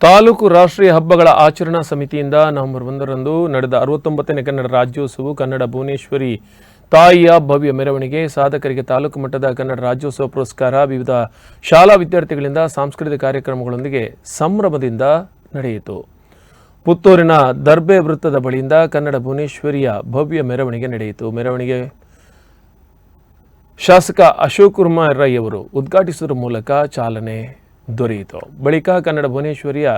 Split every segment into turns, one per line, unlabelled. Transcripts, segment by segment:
ತಾಲೂಕು ರಾಷ್ಟ್ರೀಯ ಹಬ್ಬಗಳ ಆಚರಣಾ ಸಮಿತಿಯಿಂದ ನವೆಂಬರ್ 1ರಂದು ನಡೆದ 69ನೇ ಕನ್ನಡ ರಾಜ್ಯೋತ್ಸವ ಕನ್ನಡ ಭುವನೇಶ್ವರಿ ತಾಯಿಯ ಭವ್ಯ ಮೆರವಣಿಗೆ ಸಾಧಕರಿಗೆ ತಾಲೂಕು ಮಟ್ಟದ ಕನ್ನಡ ರಾಜ್ಯೋತ್ಸವ ಪುರಸ್ಕಾರ ವಿವಿಧ ಶಾಲಾ ವಿದ್ಯಾರ್ಥಿಗಳಿಂದ ಸಾಂಸ್ಕೃತಿಕ ಕಾರ್ಯಕ್ರಮಗಳೊಂದಿಗೆ ಸಂಭ್ರಮದಿಂದ ನಡೆಯಿತು. ಪುತ್ತೂರಿನ ದರ್ಬೆ ವೃತ್ತದ ಬಳಿಯಿಂದ ಕನ್ನಡ ಭುವನೇಶ್ವರಿಯ ಭವ್ಯ ಮೆರವಣಿಗೆ ನಡೆಯಿತು. ಮೆರವಣಿಗೆ ಶಾಸಕ ಅಶೋಕ್ ಕುಮಾರ್ ರೈ ಅವರು ಉದ್ಘಾಟಿಸುವ ಮೂಲಕ ಚಾಲನೆ ದೊರೆಯಿತು. ಬಳಿಕ ಕನ್ನಡ ಭುವನೇಶ್ವರಿಯ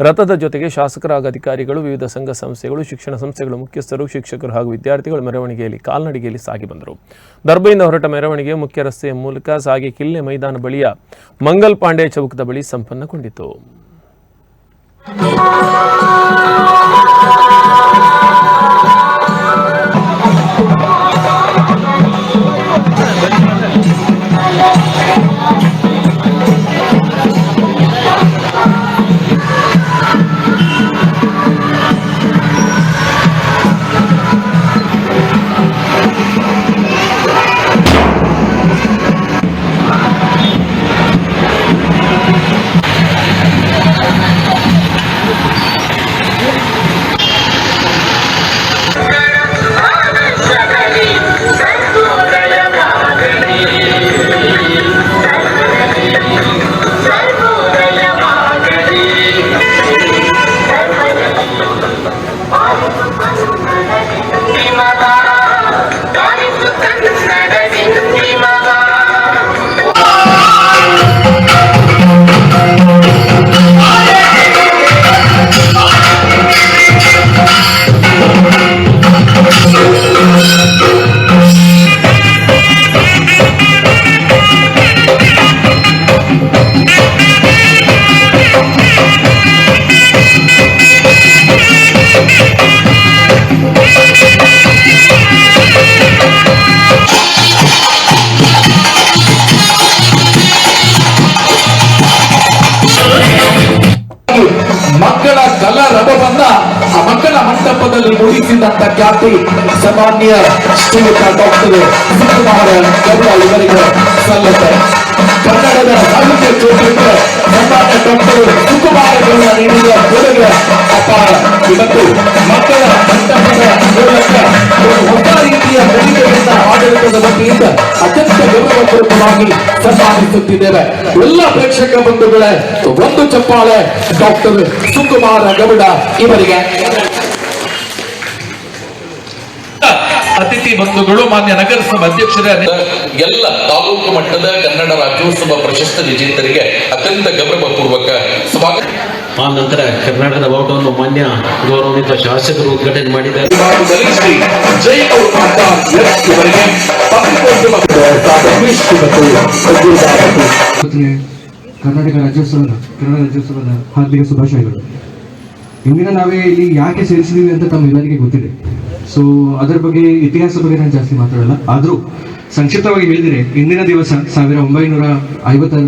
ರಥದ ಜೊತೆಗೆ ಶಾಸಕರ ಹಾಗೂ ಅಧಿಕಾರಿಗಳು, ವಿವಿಧ ಸಂಘ ಸಂಸ್ಥೆಗಳು, ಶಿಕ್ಷಣ ಸಂಸ್ಥೆಗಳ ಮುಖ್ಯಸ್ಥರು, ಶಿಕ್ಷಕರು ಹಾಗೂ ವಿದ್ಯಾರ್ಥಿಗಳು ಮೆರವಣಿಗೆಯಲ್ಲಿ ಕಾಲ್ನಡಿಗೆಯಲ್ಲಿ ಸಾಗಿ ಬಂದರು. ದರ್ಬೆಯಿಂದ ಹೊರಟ ಮೆರವಣಿಗೆ ಮುಖ್ಯ ರಸ್ತೆಯ ಮೂಲಕ ಸಾಗಿ ಕಿಲ್ಲೆ ಮೈದಾನ ಬಳಿಯ ಮಂಗಲ್ ಪಾಂಡೆ ಚೌಕದ ಬಳಿ ಸಂಪನ್ನಗೊಂಡಿತು.
ಮಕ್ಕಳ ಕಲಾ ರಥವನ್ನ ಆ ಮಕ್ಕಳ ಮಂಟಪದಲ್ಲಿ ಮುಗಿಸಿದಂತ ಖ್ಯಾತಿ ಸಾಮಾನ್ಯ ಶ್ರೀಯುತ ಡಾಕ್ಟರ್ ಸುಕುಮಾರ ಗೌಡ ಇವರಿಗೆ ಸಲ್ಲುತ್ತೆ. ಕನ್ನಡದ ಸಾಹಿತ್ಯ ಕ್ಷೇತ್ರಕ್ಕೆ ಸಾಮಾನ್ಯ ಡಾಕ್ಟರ್ ಸುಕುಮಾರ ಗೌಡ ನೀಡಿದ ಕೊಡುಗೆ ಅಪಾರ. ಇವತ್ತು ಮಕ್ಕಳ ಮಂಟಪದ ಮೂಲಕ ಹೊಸ ರೀತಿಯ ಬೆಳವಣಿಗೆಯಿಂದ ಆಡಳಿತದ ವತಿಯಿಂದ ಅತ್ಯಂತ ಗೌರವಪೂರ್ವಕವಾಗಿ ಸನ್ಮಾನಿಸುತ್ತಿದ್ದೇವೆ. ಎಲ್ಲ ಪ್ರೇಕ್ಷಕ ಬಂಧುಗಳೇ, ಒಂದು ಚಪ್ಪಾಳೆ ಡಾಕ್ಟರ್ ಸುಕುಮಾರ ಗೌಡ ಇವರಿಗೆ.
ಅತಿಥಿ ಬಂಧುಗಳು, ಮಾನ್ಯ ನಗರಸಭಾ ಅಧ್ಯಕ್ಷರ ಎಲ್ಲ ತಾಲೂಕು ಮಟ್ಟದ ಕನ್ನಡ ರಾಜ್ಯೋತ್ಸವ ಪ್ರಶಸ್ತಿ ವಿಜೇತರಿಗೆ ಅತ್ಯಂತ ಗೌರವಪೂರ್ವಕ ಸ್ವಾಗತ.
ಆ ನಂತರ ಕರ್ನಾಟಕದ ಬಾವುಟವನ್ನು ಮಾನ್ಯ ಗೌರವಾನ್ವಿತ ಶಾಸಕರು ಉದ್ಘಾಟನೆ ಮಾಡಿದ್ದಾರೆ.
ಕರ್ನಾಟಕ ರಾಜ್ಯೋತ್ಸವದ ಹಾರ್ದಿಕ ಶುಭಾಶಯಗಳು. ಇಂದಿನ ನಾವೇ ಇಲ್ಲಿ ಯಾಕೆ ಸೇರಿಸಿದೀವಿ ಅಂತ ತಮ್ಮೆಲ್ಲರಿಗೆ ಗೊತ್ತಿದೆ. ಸೊ ಅದರ ಬಗ್ಗೆ ಇತಿಹಾಸ ಬಗ್ಗೆ ನಾನು ಜಾಸ್ತಿ ಮಾತಾಡಲ್ಲ. ಆದರೂ ಸಂಕ್ಷಿಪ್ತವಾಗಿ ಹೇಳಿದರೆ, ಇಂದಿನ ದಿವಸ 1950